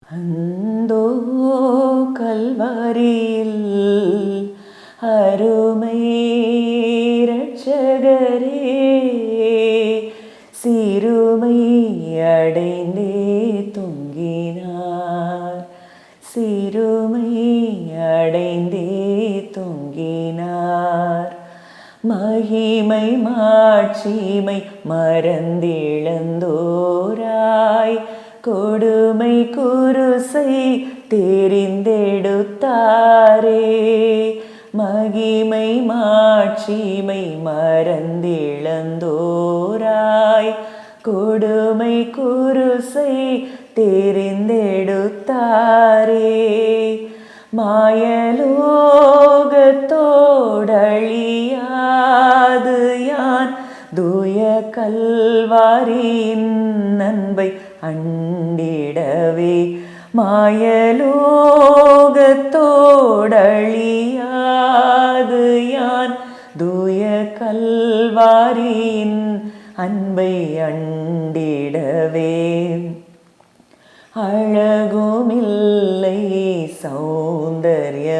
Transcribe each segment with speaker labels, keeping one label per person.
Speaker 1: அந்தோ கல்வாரியில் அருமை இரட்சகரே, சிறுமை அடைந்தே தொங்கினார், சிறுமை அடைந்தே தொங்கினார். மகிமை மாட்சிமை மறந்திழந்தோராய் கொடுமை குருசை தெரிந்தெடுத்தாரே. மகிமை மாட்சிமை மறந்திழந்தோராய் கொடுமை குருசை தெரிந்தெடுத்தாரே. மாயலோகத்தோடழியாது யான் தூய கல்வாரியின் அன்பை அண்டிடவே. மாயலோகத்தோடழியாது யான் தூய கல்வாரியின் அன்பை அண்டிடவே. அழகுமில்லை சௌந்தர்யமில்லை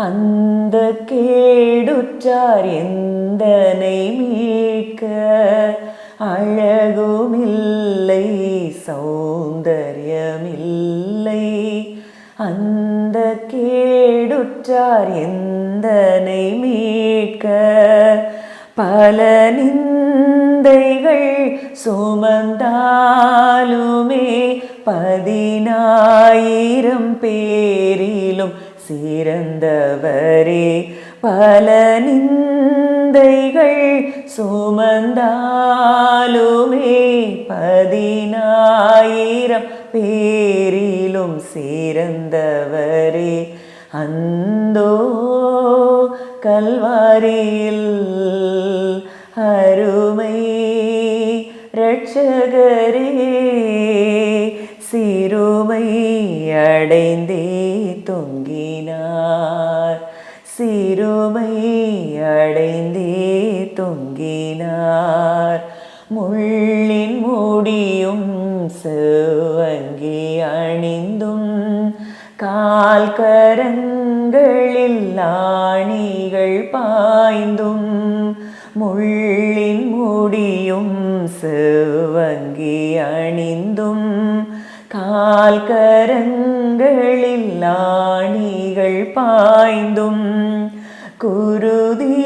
Speaker 1: அந்த கேடுற்றார் எந்தனை மீட்க. அழகுமில்லை சௌந்தர்யமில்லை அந்த கேடுற்றார் எந்தனை மீட்க. பல நிந்தைகள் சுமந்தாலுமே 10,000 பேரிலும் சிறந்தவரே. பல நிந்தைகள் சுமந்தாலுமே 10,000 பேரிலும் சிறந்தவரே. அந்தோ கல்வாரியில் அருமை இரட்சகரே, சிறுமை அடைந்தே தொங்கினார், சிறுமை அடைந்தே தொங்கினார். முள்ளின் முடியும் செவ்வங்கி அணிந்தும் கால் கரங்களில் ஆணிகள் பாய்ந்தும். முள்ளின் முடியும் செவ்வங்கி அணிந்தும் கால் கரங்களில் ஆணிகள் பாய்ந்தும். குருதி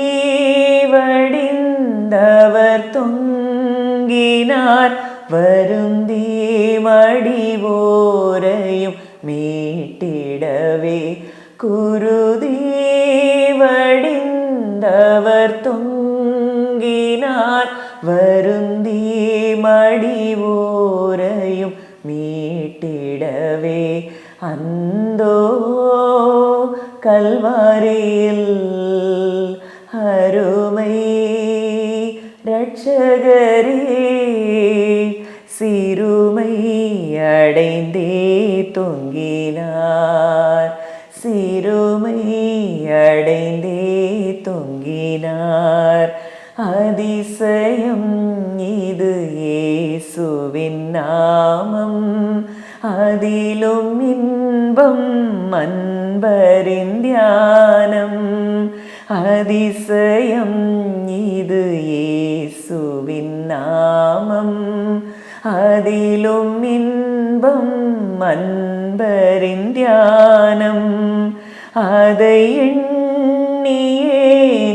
Speaker 1: வடிந்தவர் தொங்கினார், வருந்தி மடிவோரையும் மீட்டிடவே. குருதி வடிந்தவர் தொங்கினார், வருந்தி மடிவோரையும் மீட்டிடவே. அந்தோ கல்வாரியில் அருமை இரட்சகரே, சிறுமை அடைந்தே தொங்கினார், சிறுமை அடைந்தே தொங்கினார். அதிசயம் இது இயேசுவின் நாமம், அதிலும் இன்பம் அன்பரின் தியானம். அதிசயம் இது இயேசுவின் நாமம், அதிலும் இன்பம் அன்பரின் தியானம். அதை எண்ணியே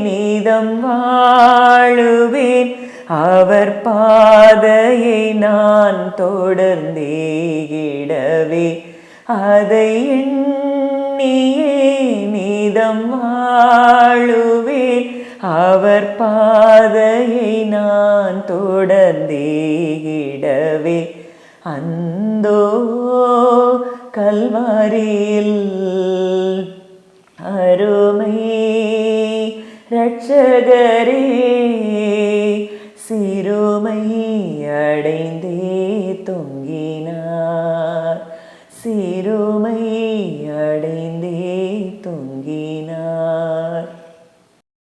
Speaker 1: நிதம் வாழுவேன், அவர் பாதையை நான் தொடர்ந்தேகிடவே. அதை எண்ணியே நிதம் வாழுவேன், அவர் பாதையை நான் தொடர்ந்தேகிடவே. அந்தோ கல்வாரியில் அருமை இரட்சகரே,